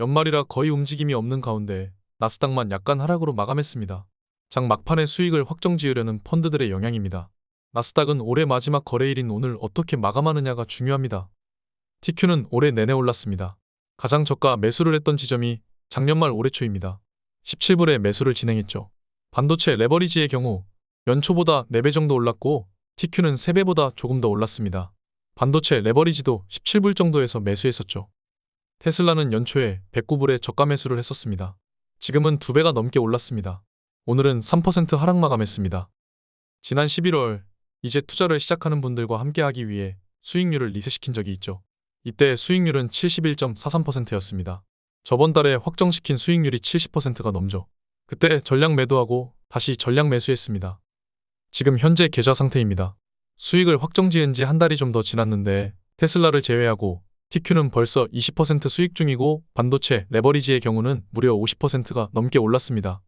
연말이라 거의 움직임이 없는 가운데 나스닥만 약간 하락으로 마감했습니다. 장 막판에 수익을 확정지으려는 펀드들의 영향입니다. 나스닥은 올해 마지막 거래일인 오늘 어떻게 마감하느냐가 중요합니다. TQ는 올해 내내 올랐습니다. 가장 저가 매수를 했던 지점이 작년 말 올해 초입니다. 17불에 매수를 진행했죠. 반도체 레버리지의 경우 연초보다 4배 정도 올랐고 TQ는 3배보다 조금 더 올랐습니다. 반도체 레버리지도 17불 정도에서 매수했었죠. 테슬라는 연초에 109불에 저가 매수를 했었습니다. 지금은 2배가 넘게 올랐습니다. 오늘은 3% 하락 마감했습니다. 지난 11월 이제 투자를 시작하는 분들과 함께하기 위해 수익률을 리셋시킨 적이 있죠. 이때 수익률은 71.43%였습니다. 저번 달에 확정시킨 수익률이 70%가 넘죠. 그때 전량 매도하고 다시 전량 매수했습니다. 지금 현재 계좌 상태입니다. 수익을 확정지은 지 한 달이 좀 더 지났는데 테슬라를 제외하고 TQ는 벌써 20% 수익 중이고 반도체 레버리지의 경우는 무려 50%가 넘게 올랐습니다.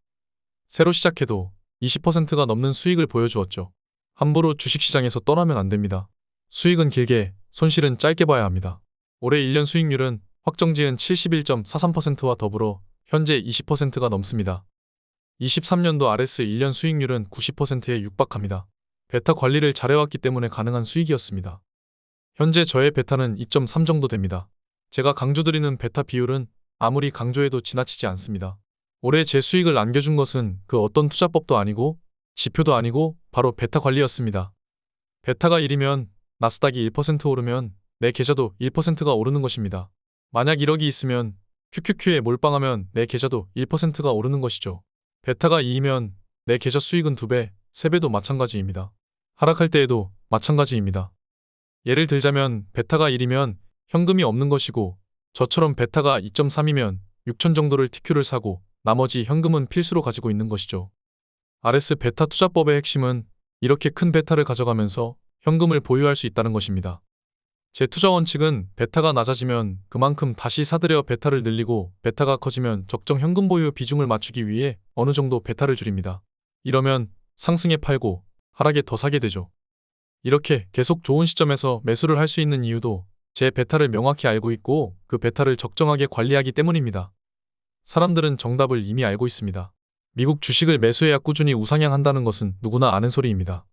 새로 시작해도 20%가 넘는 수익을 보여주었죠. 함부로 주식시장에서 떠나면 안 됩니다. 수익은 길게, 손실은 짧게 봐야 합니다. 올해 1년 수익률은 확정지은 71.43%와 더불어 현재 20%가 넘습니다. 23년도 RS 1년 수익률은 90%에 육박합니다. 베타 관리를 잘해왔기 때문에 가능한 수익이었습니다. 현재 저의 베타는 2.3 정도 됩니다. 제가 강조드리는 베타 비율은 아무리 강조해도 지나치지 않습니다. 올해 제 수익을 안겨준 것은 그 어떤 투자법도 아니고 지표도 아니고 바로 베타 관리였습니다. 베타가 1이면 나스닥이 1% 오르면 내 계좌도 1%가 오르는 것입니다. 만약 1억이 있으면 QQQ에 몰빵하면 내 계좌도 1%가 오르는 것이죠. 베타가 2이면 내 계좌 수익은 2배, 3배도 마찬가지입니다. 하락할 때에도 마찬가지입니다. 예를 들자면 베타가 1이면 현금이 없는 것이고 저처럼 베타가 2.3이면 6천 정도를 TQ를 사고 나머지 현금은 필수로 가지고 있는 것이죠. RS 베타 투자법의 핵심은 이렇게 큰 베타를 가져가면서 현금을 보유할 수 있다는 것입니다. 제 투자 원칙은 베타가 낮아지면 그만큼 다시 사들여 베타를 늘리고 베타가 커지면 적정 현금 보유 비중을 맞추기 위해 어느 정도 베타를 줄입니다. 이러면 상승에 팔고 하락에 더 사게 되죠. 이렇게 계속 좋은 시점에서 매수를 할 수 있는 이유도 제 베타를 명확히 알고 있고 그 베타를 적정하게 관리하기 때문입니다. 사람들은 정답을 이미 알고 있습니다. 미국 주식을 매수해야 꾸준히 우상향한다는 것은 누구나 아는 소리입니다.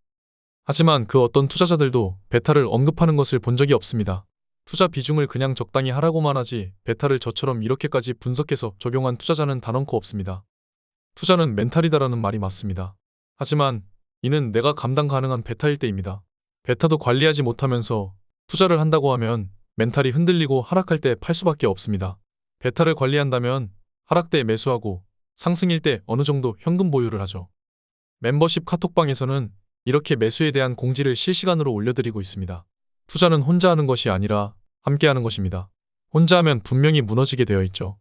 하지만 그 어떤 투자자들도 베타를 언급하는 것을 본 적이 없습니다. 투자 비중을 그냥 적당히 하라고만 하지 베타를 저처럼 이렇게까지 분석해서 적용한 투자자는 단언코 없습니다. 투자는 멘탈이다라는 말이 맞습니다. 하지만 이는 내가 감당 가능한 베타일 때입니다. 베타도 관리하지 못하면서 투자를 한다고 하면 멘탈이 흔들리고 하락할 때 팔 수밖에 없습니다. 베타를 관리한다면 하락 때 매수하고 상승일 때 어느 정도 현금 보유를 하죠. 멤버십 카톡방에서는 이렇게 매수에 대한 공지를 실시간으로 올려드리고 있습니다. 투자는 혼자 하는 것이 아니라 함께 하는 것입니다. 혼자 하면 분명히 무너지게 되어 있죠.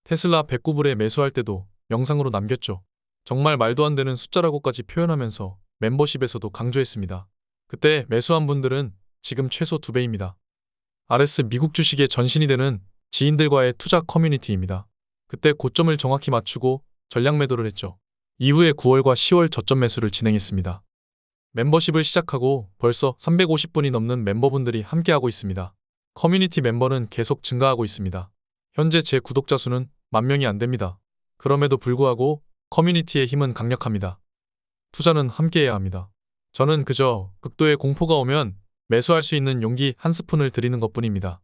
테슬라 109불에 매수할 때도 영상으로 남겼죠. 정말 말도 안 되는 숫자라고까지 표현하면서 멤버십에서도 강조했습니다. 그때 매수한 분들은 지금 최소 2배입니다. RS 미국 주식의 전신이 되는 지인들과의 투자 커뮤니티입니다. 그때 고점을 정확히 맞추고 전량 매도를 했죠. 이후에 9월과 10월 저점 매수를 진행했습니다. 멤버십을 시작하고 벌써 350분이 넘는 멤버분들이 함께하고 있습니다. 커뮤니티 멤버는 계속 증가하고 있습니다. 현재 제 구독자 수는 10,000명이 안 됩니다. 그럼에도 불구하고 커뮤니티의 힘은 강력합니다. 투자는 함께해야 합니다. 저는 그저 극도의 공포가 오면 매수할 수 있는 용기 한 스푼을 드리는 것뿐입니다.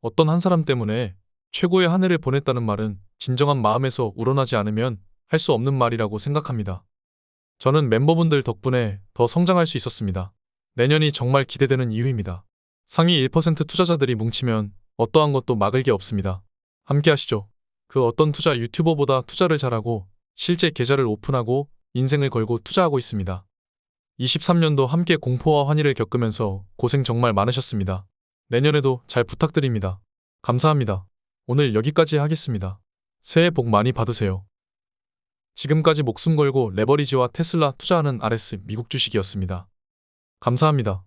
어떤 한 사람 때문에 최고의 한 해를 보냈다는 말은 진정한 마음에서 우러나지 않으면 할 수 없는 말이라고 생각합니다. 저는 멤버분들 덕분에 더 성장할 수 있었습니다. 내년이 정말 기대되는 이유입니다. 상위 1% 투자자들이 뭉치면 어떠한 것도 막을 게 없습니다. 함께 하시죠. 그 어떤 투자 유튜버보다 투자를 잘하고 실제 계좌를 오픈하고 인생을 걸고 투자하고 있습니다. 23년도 함께 공포와 환희를 겪으면서 고생 정말 많으셨습니다. 내년에도 잘 부탁드립니다. 감사합니다. 오늘 여기까지 하겠습니다. 새해 복 많이 받으세요. 지금까지 목숨 걸고 레버리지와 테슬라 투자하는 RS 미국 주식이었습니다. 감사합니다.